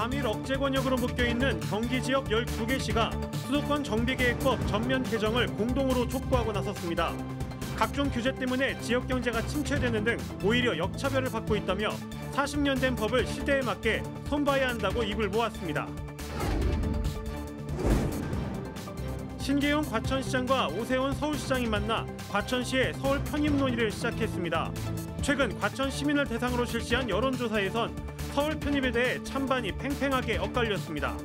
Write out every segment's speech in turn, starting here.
과밀 억제 권역으로 묶여있는 경기 지역 12개 시가 수도권 정비계획법 전면 개정을 공동으로 촉구하고 나섰습니다. 각종 규제 때문에 지역 경제가 침체되는 등 오히려 역차별을 받고 있다며 40년 된 법을 시대에 맞게 손봐야 한다고 입을 모았습니다. 신계용 과천시장과 오세훈 서울시장이 만나 과천시의 서울 편입 논의를 시작했습니다. 최근 과천 시민을 대상으로 실시한 여론조사에선 서울 편입에 대해 찬반이 팽팽하게 엇갈렸습니다.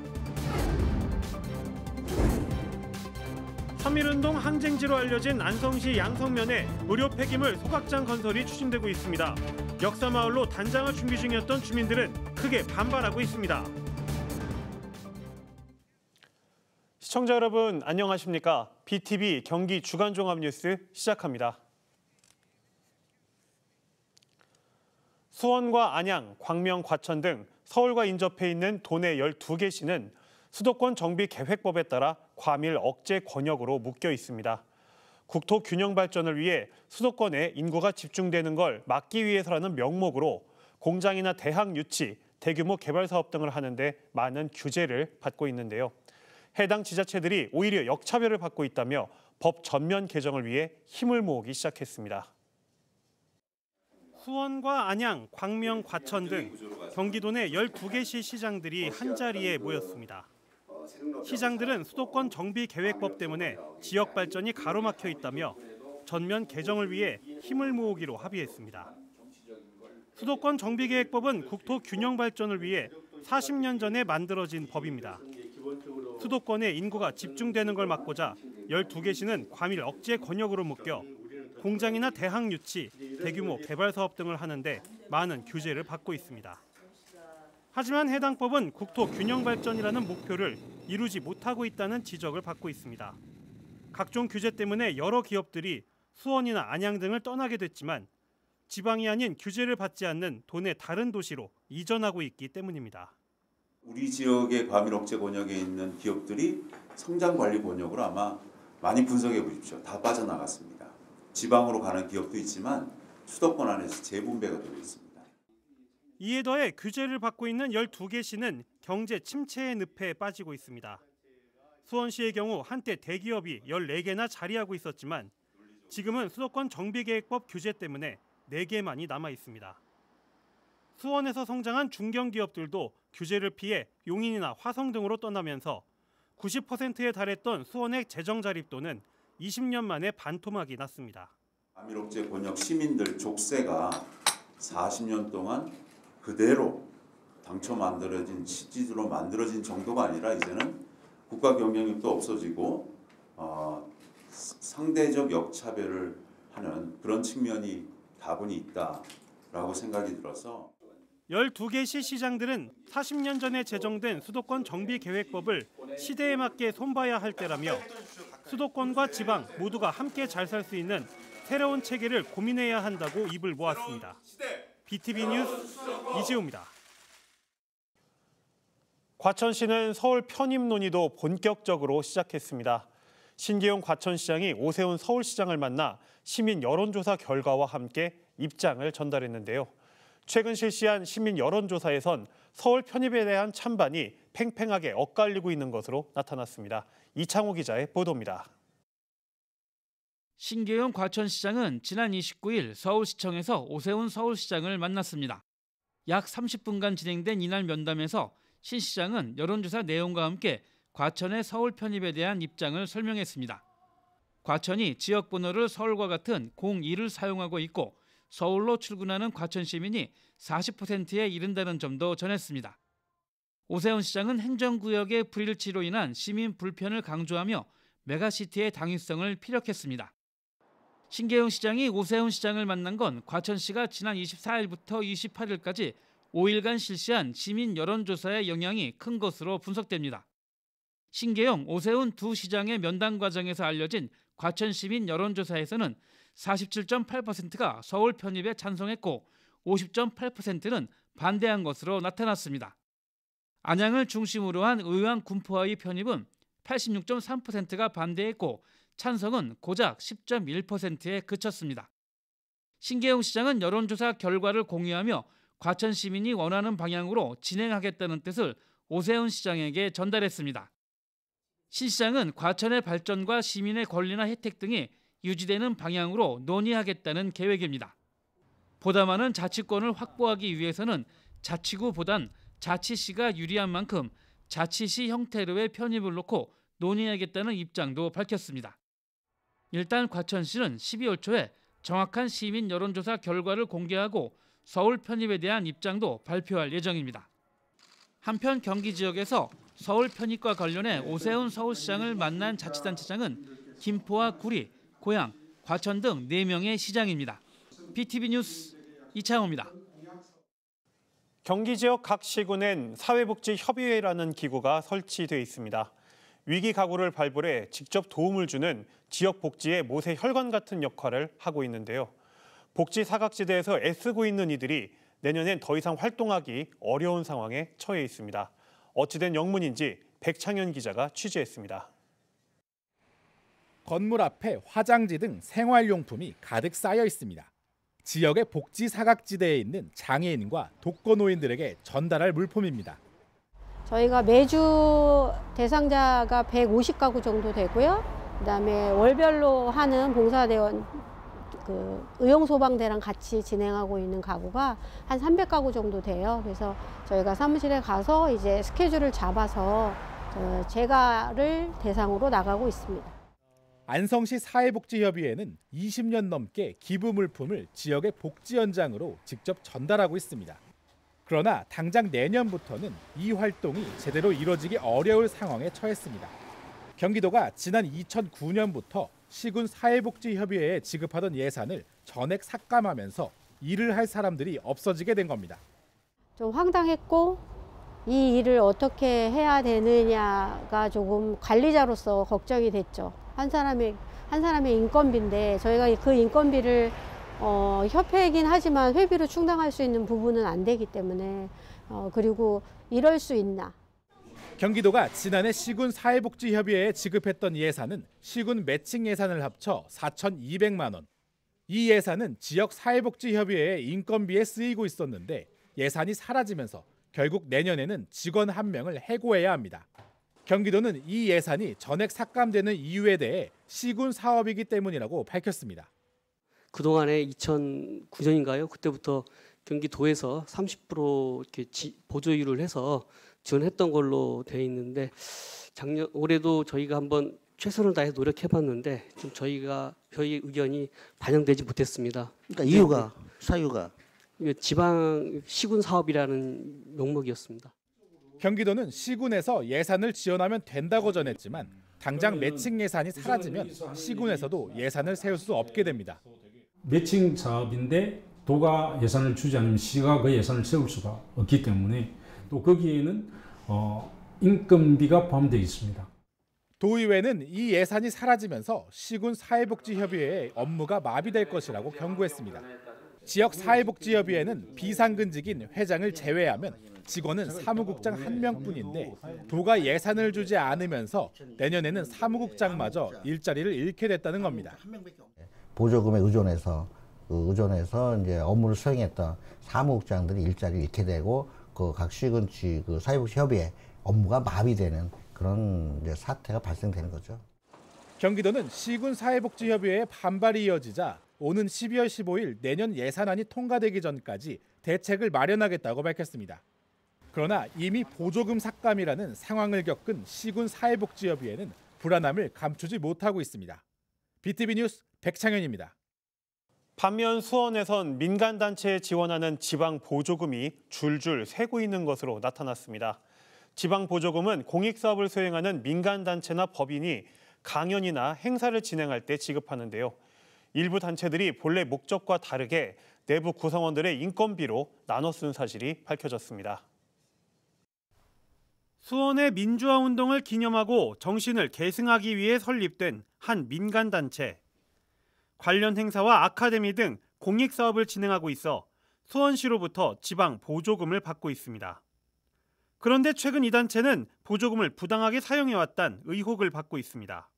3.1운동 항쟁지로 알려진 안성시 양성면에 의료 폐기물 소각장 건설이 추진되고 있습니다. 역사마을로 단장을 준비 중이었던 주민들은 크게 반발하고 있습니다. 시청자 여러분 안녕하십니까? BTV 경기 주간종합뉴스 시작합니다. 수원과 안양, 광명, 과천 등 서울과 인접해 있는 도내 12개 시는 수도권 정비계획법에 따라 과밀 억제 권역으로 묶여 있습니다. 국토 균형 발전을 위해 수도권에 인구가 집중되는 걸 막기 위해서라는 명목으로 공장이나 대학 유치, 대규모 개발 사업 등을 하는데 많은 규제를 받고 있는데요. 해당 지자체들이 오히려 역차별을 받고 있다며 법 전면 개정을 위해 힘을 모으기 시작했습니다. 수원과 안양, 광명, 과천 등 경기도 내 12개 시장들이 한자리에 모였습니다. 시장들은 수도권 정비계획법 때문에 지역 발전이 가로막혀 있다며 전면 개정을 위해 힘을 모으기로 합의했습니다. 수도권 정비계획법은 국토 균형 발전을 위해 40년 전에 만들어진 법입니다. 수도권에 인구가 집중되는 걸 막고자 12개 시는 과밀 억제 권역으로 묶여 공장이나 대학 유치, 대규모 개발 사업 등을 하는데 많은 규제를 받고 있습니다. 하지만 해당 법은 국토 균형 발전이라는 목표를 이루지 못하고 있다는 지적을 받고 있습니다. 각종 규제 때문에 여러 기업들이 수원이나 안양 등을 떠나게 됐지만 지방이 아닌 규제를 받지 않는 도내 다른 도시로 이전하고 있기 때문입니다. 우리 지역의 과밀 억제 권역에 있는 기업들이 성장 관리 권역으로 아마 많이 분석해 보십시오. 다 빠져나갔습니다. 지방으로 가는 기업도 있지만 수도권 안에서 재분배가 되고 있습니다. 이에 더해 규제를 받고 있는 12개 시는 경제 침체의 늪에 빠지고 있습니다. 수원시의 경우 한때 대기업이 14개나 자리하고 있었지만 지금은 수도권 정비계획법 규제 때문에 4개만이 남아 있습니다. 수원에서 성장한 중견기업들도 규제를 피해 용인이나 화성 등으로 떠나면서 90%에 달했던 수원의 재정 자립도는 20년 만에 반토막이 났습니다. 과밀 억제 권역 시민들 족쇄가 40년 동안 그대로 당초 만들어진 시지로 만들어진 정도가 아니라 이제는 국가 경쟁력도 없어지고 상대적 역차별을 하는 그런 측면이 다분히 있다라고 생각이 들어서 12개 시장들은 40년 전에 제정된 수도권 정비계획법을 시대에 맞게 손봐야 할 때라며 수도권과 지방 모두가 함께 잘 살 수 있는 새로운 체계를 고민해야 한다고 입을 모았습니다. BTV 뉴스 이지우입니다. 과천시는 서울 편입 논의도 본격적으로 시작했습니다. 신계용 과천시장이 오세훈 서울시장을 만나 시민 여론조사 결과와 함께 입장을 전달했는데요. 최근 실시한 시민 여론조사에선 서울 편입에 대한 찬반이 팽팽하게 엇갈리고 있는 것으로 나타났습니다. 이창호 기자의 보도입니다. 신계용 과천시장은 지난 29일 서울시청에서 오세훈 서울시장을 만났습니다. 약 30분간 진행된 이날 면담에서 신 시장은 여론조사 내용과 함께 과천의 서울 편입에 대한 입장을 설명했습니다. 과천이 지역번호를 서울과 같은 02를 사용하고 있고 서울로 출근하는 과천 시민이 40%에 이른다는 점도 전했습니다. 오세훈 시장은 행정구역의 불일치로 인한 시민 불편을 강조하며 메가시티의 당위성을 피력했습니다. 신계용 시장이 오세훈 시장을 만난 건 과천시가 지난 24일부터 28일까지 5일간 실시한 시민 여론조사의 영향이 큰 것으로 분석됩니다. 신계용, 오세훈 두 시장의 면담 과정에서 알려진 과천 시민 여론조사에서는 47.8%가 서울 편입에 찬성했고 50.8%는 반대한 것으로 나타났습니다. 안양을 중심으로 한 의왕 군포와의 편입은 86.3%가 반대했고 찬성은 고작 10.1%에 그쳤습니다. 신계용 시장은 여론조사 결과를 공유하며 과천 시민이 원하는 방향으로 진행하겠다는 뜻을 오세훈 시장에게 전달했습니다. 신 시장은 과천의 발전과 시민의 권리나 혜택 등이 유지되는 방향으로 논의하겠다는 계획입니다. 보다 많은 자치권을 확보하기 위해서는 자치구보단 자치시가 유리한 만큼 자치시 형태로의 편입을 놓고 논의하겠다는 입장도 밝혔습니다. 일단 과천시는 12월 초에 정확한 시민 여론조사 결과를 공개하고 서울 편입에 대한 입장도 발표할 예정입니다. 한편 경기 지역에서 서울 편입과 관련해 오세훈 서울시장을 만난 자치단체장은 김포와 구리, 고양, 과천 등 4명의 시장입니다. BTV 뉴스 이창호입니다. 경기 지역 각 시군엔 사회복지협의회라는 기구가 설치돼 있습니다. 위기 가구를 발굴해 직접 도움을 주는 지역 복지의 모세 혈관 같은 역할을 하고 있는데요. 복지 사각지대에서 애쓰고 있는 이들이 내년엔 더 이상 활동하기 어려운 상황에 처해 있습니다. 어찌된 영문인지 백창현 기자가 취재했습니다. 건물 앞에 화장지 등 생활용품이 가득 쌓여 있습니다. 지역의 복지 사각지대에 있는 장애인과 독거노인들에게 전달할 물품입니다. 저희가 매주 대상자가 150가구 정도 되고요. 그다음에 월별로 하는 봉사대원 의용소방대랑 같이 진행하고 있는 가구가 한 300가구 정도 돼요. 그래서 저희가 사무실에 가서 이제 스케줄을 잡아서 재가를 대상으로 나가고 있습니다. 안성시 사회복지협의회는 20년 넘게 기부 물품을 지역의 복지 현장으로 직접 전달하고 있습니다. 그러나 당장 내년부터는 이 활동이 제대로 이뤄지기 어려울 상황에 처했습니다. 경기도가 지난 2009년부터 시군 사회복지협의회에 지급하던 예산을 전액 삭감하면서 일을 할 사람들이 없어지게 된 겁니다. 좀 황당했고 이 일을 어떻게 해야 되느냐가 조금 관리자로서 걱정이 됐죠. 한 사람의 인건비인데 저희가 그 인건비를 협회이긴 하지만 회비로 충당할 수 있는 부분은 안 되기 때문에 그리고 이럴 수 있나. 경기도가 지난해 시군 사회복지협의회에 지급했던 예산은 시군 매칭 예산을 합쳐 4,200만 원. 이 예산은 지역 사회복지협의회의 인건비에 쓰이고 있었는데 예산이 사라지면서 결국 내년에는 직원 1명을 해고해야 합니다. 경기도는 이 예산이 전액 삭감되는 이유에 대해 시군 사업이기 때문이라고 밝혔습니다. 그동안에 2009년인가요? 그때부터 경기도에서 30% 이렇게 보조율을 해서 지원했던 걸로 되어 있는데 올해도 저희가 한번 최선을 다해서 노력해봤는데 좀 저희 의견이 반영되지 못했습니다. 그러니까 사유가 지방 시군 사업이라는 명목이었습니다. 경기도는 시군에서 예산을 지원하면 된다고 전했지만 당장 매칭 예산이 사라지면 시군에서도 예산을 세울 수 없게 됩니다. 매칭 사업인데 도가 예산을 주지 않으면 시가 그 예산을 세울 수가 없기 때문에 또 거기에는 인건비가 포함되어 있습니다. 도의회는 이 예산이 사라지면서 시군 사회복지협의회의 업무가 마비될 것이라고 경고했습니다. 지역 사회복지협의회는 비상근직인 회장을 제외하면 직원은 사무국장 1명뿐인데 도가 예산을 주지 않으면서 내년에는 사무국장마저 일자리를 잃게 됐다는 겁니다. 보조금에 의존해서 이제 업무를 수행했던 사무국장들이 일자리를 잃게 되고 각 시군치 사회복지협의회 업무가 마비되는 그런 이제 사태가 발생되는 거죠. 경기도는 시군 사회복지협의회의 반발이 이어지자 오는 12월 15일 내년 예산안이 통과되기 전까지 대책을 마련하겠다고 밝혔습니다. 그러나 이미 보조금 삭감이라는 상황을 겪은 시군 사회복지협의회는 불안함을 감추지 못하고 있습니다. BTV 뉴스 백창현입니다. 반면 수원에선 민간단체에 지원하는 지방 보조금이 줄줄 새고 있는 것으로 나타났습니다. 지방 보조금은 공익사업을 수행하는 민간단체나 법인이 강연이나 행사를 진행할 때 지급하는데요. 일부 단체들이 본래 목적과 다르게 내부 구성원들의 인건비로 나눠 쓴 사실이 밝혀졌습니다. 수원의 민주화운동을 기념하고 정신을 계승하기 위해 설립된 한 민간단체. 관련 행사와 아카데미 등 공익사업을 진행하고 있어 수원시로부터 지방 보조금을 받고 있습니다. 그런데 최근 이 단체는 보조금을 부당하게 사용해왔다는 의혹을 받고 있습니다.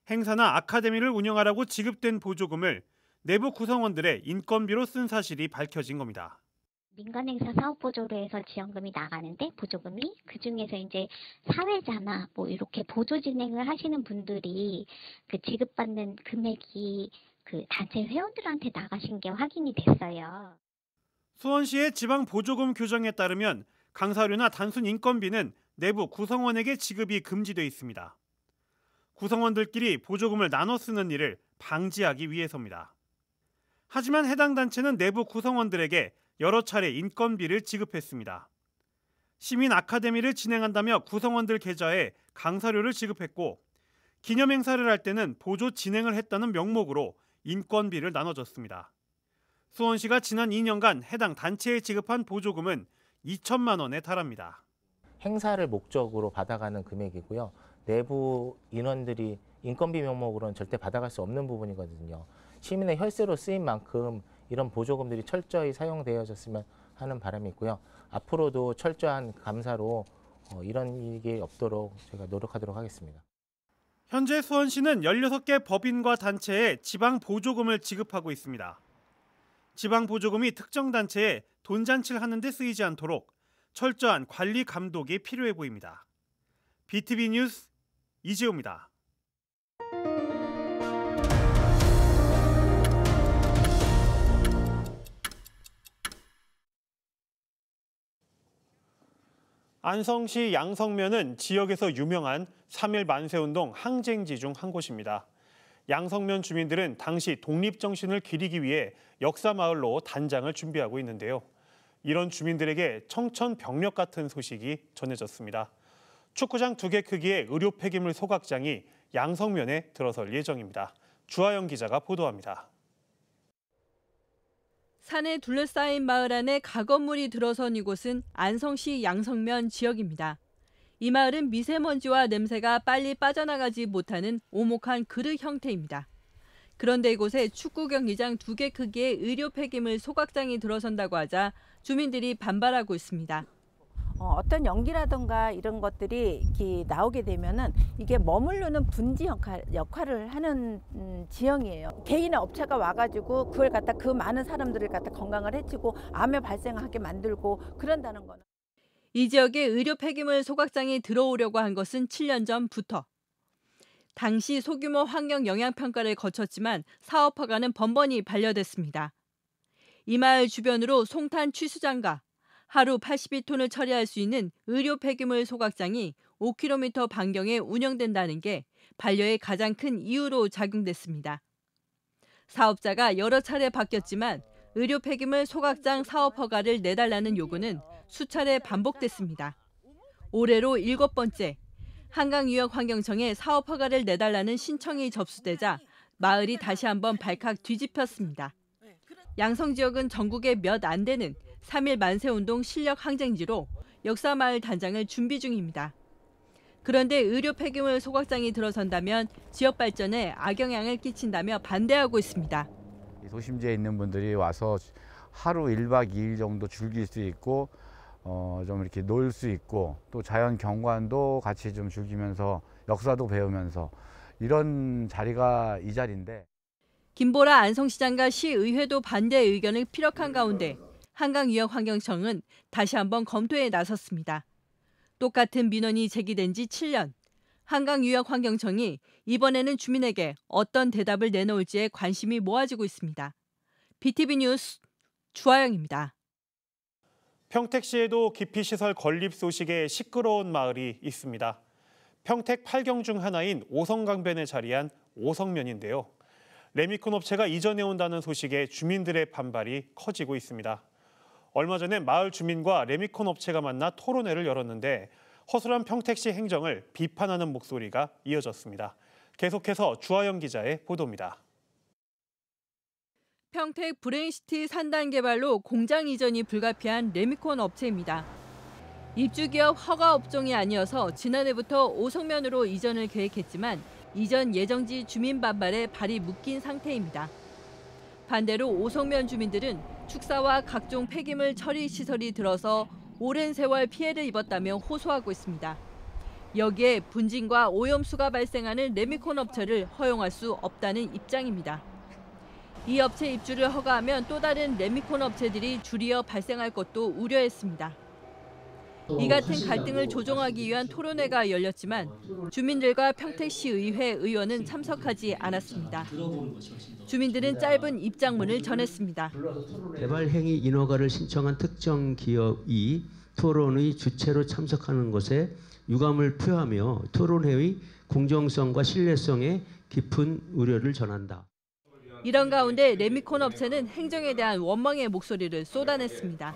행사나 아카데미를 운영하라고 지급된 보조금을 내부 구성원들의 인건비로 쓴 사실이 밝혀진 겁니다. 민간행사 사업보조로 해서 지원금이 나가는데 보조금이 그중에서 이제 사회자나 뭐 이렇게 보조 진행을 하시는 분들이 그 지급받는 금액이 그 단체 회원들한테 나가신 게 확인이 됐어요. 수원시의 지방 보조금 규정에 따르면 강사료나 단순 인건비는 내부 구성원에게 지급이 금지돼 있습니다. 구성원들끼리 보조금을 나눠 쓰는 일을 방지하기 위해서입니다. 하지만 해당 단체는 내부 구성원들에게 여러 차례 인건비를 지급했습니다. 시민 아카데미를 진행한다며 구성원들 계좌에 강사료를 지급했고 기념행사를 할 때는 보조 진행을 했다는 명목으로 인건비를 나눠줬습니다. 수원시가 지난 2년간 해당 단체에 지급한 보조금은 2천만 원에 달합니다. 행사를 목적으로 받아가는 금액이고요. 내부 인원들이 인건비 명목으로는 절대 받아갈 수 없는 부분이거든요. 시민의 혈세로 쓰인 만큼 이런 보조금들이 철저히 사용되어졌으면 하는 바람이 있고요. 앞으로도 철저한 감사로 이런 일이 없도록 제가 노력하도록 하겠습니다. 현재 수원시는 16개 법인과 단체에 지방 보조금을 지급하고 있습니다. 지방 보조금이 특정 단체에 돈잔치를 하는 데 쓰이지 않도록 철저한 관리 감독이 필요해 보입니다. BTV 뉴스 이재호입니다. 안성시 양성면은 지역에서 유명한 3.1 만세운동 항쟁지 중 한 곳입니다. 양성면 주민들은 당시 독립정신을 기리기 위해 역사마을로 단장을 준비하고 있는데요. 이런 주민들에게 청천벽력 같은 소식이 전해졌습니다. 축구장 2개 크기의 의료 폐기물 소각장이 양성면에 들어설 예정입니다. 주하영 기자가 보도합니다. 산에 둘러싸인 마을 안에 가건물이 들어선 이곳은 안성시 양성면 지역입니다. 이 마을은 미세먼지와 냄새가 빨리 빠져나가지 못하는 오목한 그릇 형태입니다. 그런데 이곳에 축구 경기장 2개 크기의 의료 폐기물 소각장이 들어선다고 하자 주민들이 반발하고 있습니다. 어떤 연기라든가 이런 것들이 나오게 되면은 이게 머무르는 분지 역할을 하는 지형이에요. 개인의 업체가 와가지고 그걸 갖다 그 많은 사람들을 갖다 건강을 해치고 암에 발생하게 만들고 그런다는 거는. 이 지역에 의료 폐기물 소각장이 들어오려고 한 것은 7년 전부터. 당시 소규모 환경 영향 평가를 거쳤지만 사업 허가는 번번이 반려됐습니다. 이 마을 주변으로 송탄 취수장과 하루 82톤을 처리할 수 있는 의료 폐기물 소각장이 5km 반경에 운영된다는 게 반려의 가장 큰 이유로 작용됐습니다. 사업자가 여러 차례 바뀌었지만 의료 폐기물 소각장 사업 허가를 내달라는 요구는 수차례 반복됐습니다. 올해로 7번째, 한강유역환경청에 사업 허가를 내달라는 신청이 접수되자 마을이 다시 한번 발칵 뒤집혔습니다. 양성 지역은 전국에 몇 안 되는 3.1 만세운동 실력 항쟁지로 역사마을 단장을 준비 중입니다. 그런데 의료 폐기물 소각장이 들어선다면 지역 발전에 악영향을 끼친다며 반대하고 있습니다. 도심지에 있는 분들이 와서 하루 1박 2일 정도 즐길 수 있고 좀 이렇게 놀 수 있고 또 자연 경관도 같이 좀 즐기면서 역사도 배우면서 이런 자리가 이 자리인데. 김보라 안성시장과 시의회도 반대 의견을 피력한 가운데 한강유역환경청은 다시 한번 검토에 나섰습니다. 똑같은 민원이 제기된 지 7년. 한강유역환경청이 이번에는 주민에게 어떤 대답을 내놓을지에 관심이 모아지고 있습니다. BTV 뉴스 주하영입니다. 평택시에도 기피시설 건립 소식에 시끄러운 마을이 있습니다. 평택 8경 중 하나인 오성강변에 자리한 오성면인데요. 레미콘 업체가 이전해 온다는 소식에 주민들의 반발이 커지고 있습니다. 얼마 전에 마을 주민과 레미콘 업체가 만나 토론회를 열었는데 허술한 평택시 행정을 비판하는 목소리가 이어졌습니다. 계속해서 주하영 기자의 보도입니다. 평택 브레인시티 산단 개발로 공장 이전이 불가피한 레미콘 업체입니다. 입주기업 허가 업종이 아니어서 지난해부터 오성면으로 이전을 계획했지만 이전 예정지 주민 반발에 발이 묶인 상태입니다. 반대로 오성면 주민들은 축사와 각종 폐기물 처리 시설이 들어서 오랜 세월 피해를 입었다며 호소하고 있습니다. 여기에 분진과 오염수가 발생하는 레미콘 업체를 허용할 수 없다는 입장입니다. 이 업체 입주를 허가하면 또 다른 레미콘 업체들이 줄이어 발생할 것도 우려했습니다. 이 같은 갈등을 조정하기 위한 토론회가 열렸지만 주민들과 평택시 의회 의원은 참석하지 않았습니다. 주민들은 짧은 입장문을 전했습니다. 개발행위 인허가를 신청한 특정 기업이 토론의 주체로 참석하는 것에 유감을 표하며 토론회의 공정성과 신뢰성에 깊은 우려를 전한다. 이런 가운데 레미콘 업체는 행정에 대한 원망의 목소리를 쏟아냈습니다.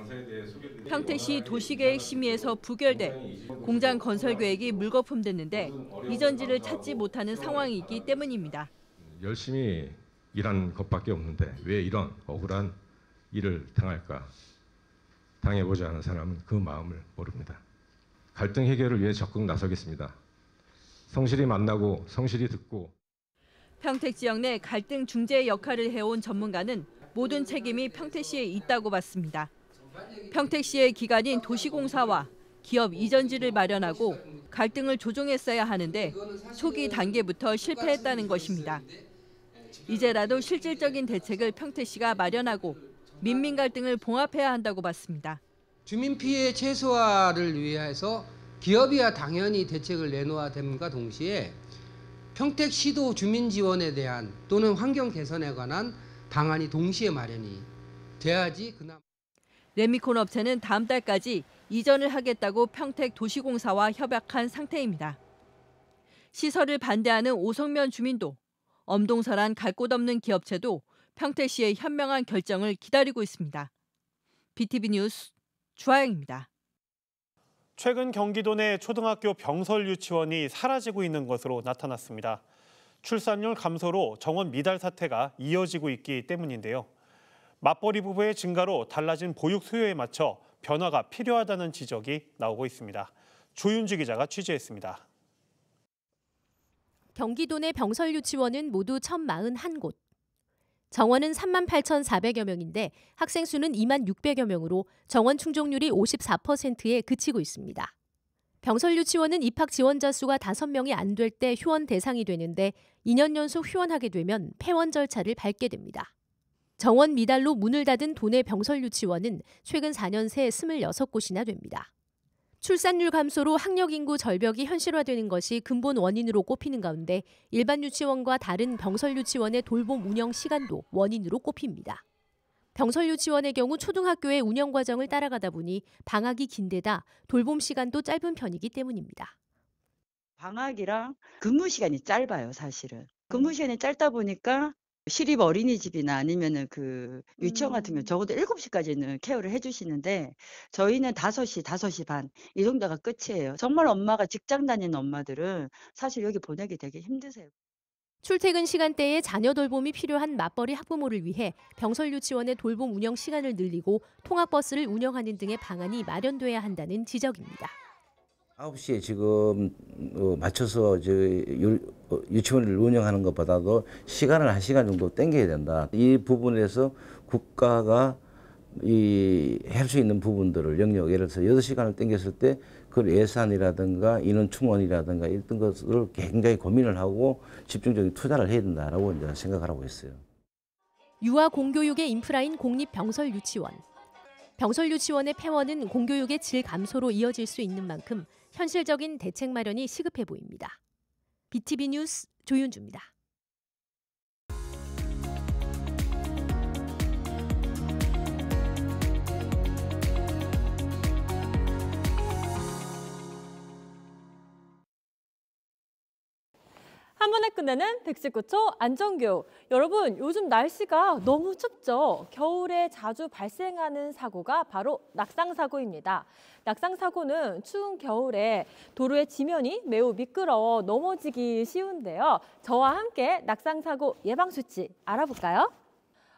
평택시 도시계획심의에서 부결돼 공장 건설 계획이 물거품됐는데 이전지를 찾지 못하는 상황이기 때문입니다. 열심히 일한 것밖에 없는데 왜 이런 억울한 일을 당할까? 당해보지 않은 사람은 그 마음을 모릅니다. 갈등 해결을 위해 적극 나서겠습니다. 성실히 만나고 성실히 듣고. 평택 지역 내 갈등 중재 역할을 해온 전문가는 모든 책임이 평택시에 있다고 봤습니다. 평택시의 기관인 도시공사와 기업 이전지를 마련하고 갈등을 조정했어야 하는데 초기 단계부터 실패했다는 것입니다. 이제라도 실질적인 대책을 평택시가 마련하고 민민 갈등을 봉합해야 한다고 봤습니다. 주민 피해 최소화를 위해서 기업이야 당연히 대책을 내놓아야 됨과 동시에 평택시도 주민 지원에 대한 또는 환경 개선에 관한 방안이 동시에 마련이 돼야지 그나마. 레미콘 업체는 다음 달까지 이전을 하겠다고 평택 도시공사와 협약한 상태입니다. 시설을 반대하는 오성면 주민도 엄동설한 갈 곳 없는 기업체도 평택시의 현명한 결정을 기다리고 있습니다. BTV 뉴스 주하영입니다. 최근 경기도 내 초등학교 병설 유치원이 사라지고 있는 것으로 나타났습니다. 출산율 감소로 정원 미달 사태가 이어지고 있기 때문인데요. 맞벌이 부부의 증가로 달라진 보육 수요에 맞춰 변화가 필요하다는 지적이 나오고 있습니다. 조윤주 기자가 취재했습니다. 경기도 내 병설 유치원은 모두 1,041곳. 정원은 38,400여 명인데 학생 수는 26,600여 명으로 정원 충족률이 54%에 그치고 있습니다. 병설 유치원은 입학 지원자 수가 5명이 안 될 때 휴원 대상이 되는데 2년 연속 휴원하게 되면 폐원 절차를 밟게 됩니다. 정원 미달로 문을 닫은 도내 병설 유치원은 최근 4년 새 26곳이나 됩니다. 출산율 감소로 학력 인구 절벽이 현실화되는 것이 근본 원인으로 꼽히는 가운데 일반 유치원과 다른 병설 유치원의 돌봄 운영 시간도 원인으로 꼽힙니다. 병설 유치원의 경우 초등학교의 운영 과정을 따라가다 보니 방학이 긴 데다 돌봄 시간도 짧은 편이기 때문입니다. 방학이랑 근무 시간이 짧아요, 사실은. 근무 시간이 짧다 보니까 시립 어린이집이나 아니면은 그 유치원 같은 경우 적어도 7시까지는 케어를 해주시는데 저희는 5시, 5시 반 이 정도가 끝이에요. 정말 엄마가 직장 다니는 엄마들은 사실 여기 보내기 되게 힘드세요. 출퇴근 시간대에 자녀 돌봄이 필요한 맞벌이 학부모를 위해 병설 유치원의 돌봄 운영 시간을 늘리고 통학버스를 운영하는 등의 방안이 마련돼야 한다는 지적입니다. 9시에 지금 맞춰서 유치원을 운영하는 것보다도 시간을 1시간 정도 당겨야 된다. 이 부분에서 국가가 할 수 있는 부분들을 영역, 예를 들어서 8시간을 당겼을 때 그 예산이라든가 인원 충원이라든가 이런 것을 굉장히 고민을 하고 집중적인 투자를 해야 된다라고 이제 생각을 하고 있어요. 유아 공교육의 인프라인 공립병설 유치원. 병설 유치원의 폐원은 공교육의 질 감소로 이어질 수 있는 만큼 현실적인 대책 마련이 시급해 보입니다. BTV 뉴스 조윤주입니다. 한 번에 끝내는 119초 안전교육. 여러분, 요즘 날씨가 너무 춥죠? 겨울에 자주 발생하는 사고가 바로 낙상사고입니다. 낙상사고는 추운 겨울에 도로의 지면이 매우 미끄러워 넘어지기 쉬운데요. 저와 함께 낙상사고 예방수치 알아볼까요?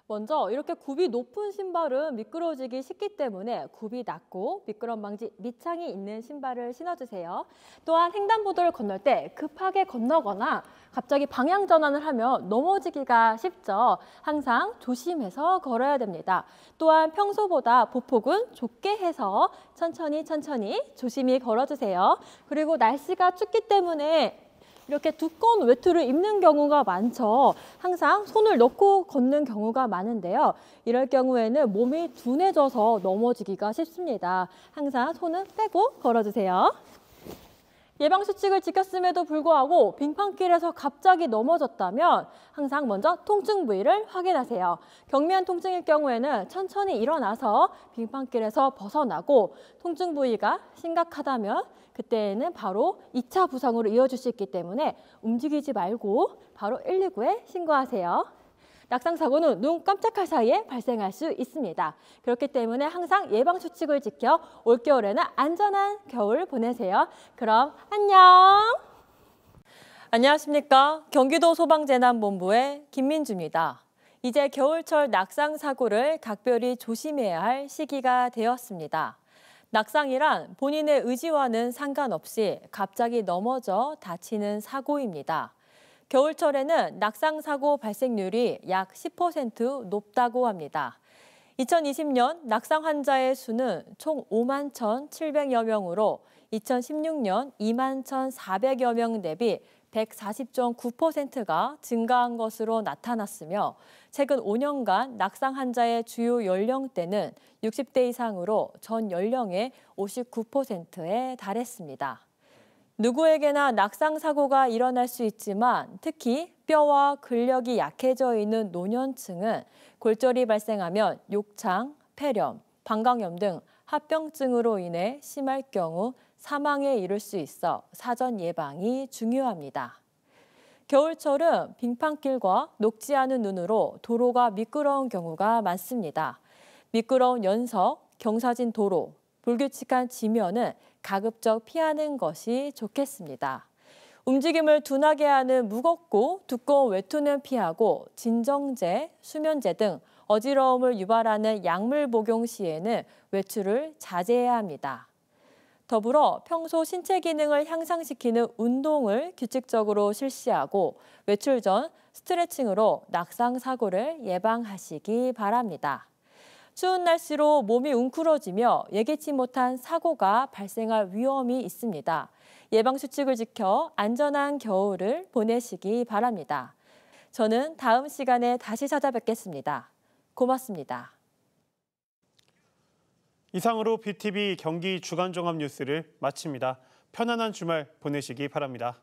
먼저 이렇게 굽이 높은 신발은 미끄러지기 쉽기 때문에 굽이 낮고 미끄럼 방지 밑창이 있는 신발을 신어주세요. 또한 횡단보도를 건널 때 급하게 건너거나 갑자기 방향 전환을 하면 넘어지기가 쉽죠. 항상 조심해서 걸어야 됩니다. 또한 평소보다 보폭은 좁게 해서 천천히 조심히 걸어주세요. 그리고 날씨가 춥기 때문에 이렇게 두꺼운 외투를 입는 경우가 많죠. 항상 손을 넣고 걷는 경우가 많은데요. 이럴 경우에는 몸이 둔해져서 넘어지기가 쉽습니다. 항상 손은 빼고 걸어주세요. 예방수칙을 지켰음에도 불구하고 빙판길에서 갑자기 넘어졌다면 항상 먼저 통증 부위를 확인하세요. 경미한 통증일 경우에는 천천히 일어나서 빙판길에서 벗어나고, 통증 부위가 심각하다면 그때는 바로 2차 부상으로 이어질 수 있기 때문에 움직이지 말고 바로 119에 신고하세요. 낙상사고는 눈 깜짝할 사이에 발생할 수 있습니다. 그렇기 때문에 항상 예방수칙을 지켜 올겨울에는 안전한 겨울 보내세요. 그럼 안녕! 안녕하십니까. 경기도 소방재난본부의 김민주입니다. 이제 겨울철 낙상사고를 각별히 조심해야 할 시기가 되었습니다. 낙상이란 본인의 의지와는 상관없이 갑자기 넘어져 다치는 사고입니다. 겨울철에는 낙상사고 발생률이 약 10% 높다고 합니다. 2020년 낙상 환자의 수는 총 5만 1,700여 명으로 2016년 2만 1,400여 명 대비 140.9%가 증가한 것으로 나타났으며, 최근 5년간 낙상 환자의 주요 연령대는 60대 이상으로 전 연령의 59%에 달했습니다. 누구에게나 낙상 사고가 일어날 수 있지만 특히 뼈와 근력이 약해져 있는 노년층은 골절이 발생하면 욕창, 폐렴, 방광염 등 합병증으로 인해 심할 경우 사망에 이를 수 있어 사전 예방이 중요합니다. 겨울철은 빙판길과 녹지 않은 눈으로 도로가 미끄러운 경우가 많습니다. 미끄러운 연석, 경사진 도로, 불규칙한 지면은 가급적 피하는 것이 좋겠습니다. 움직임을 둔하게 하는 무겁고 두꺼운 외투는 피하고 진정제, 수면제 등 어지러움을 유발하는 약물 복용 시에는 외출을 자제해야 합니다. 더불어 평소 신체 기능을 향상시키는 운동을 규칙적으로 실시하고 외출 전 스트레칭으로 낙상 사고를 예방하시기 바랍니다. 추운 날씨로 몸이 웅크러지며 예기치 못한 사고가 발생할 위험이 있습니다. 예방수칙을 지켜 안전한 겨울을 보내시기 바랍니다. 저는 다음 시간에 다시 찾아뵙겠습니다. 고맙습니다. 이상으로 BTV 경기 주간 종합 뉴스를 마칩니다. 편안한 주말 보내시기 바랍니다.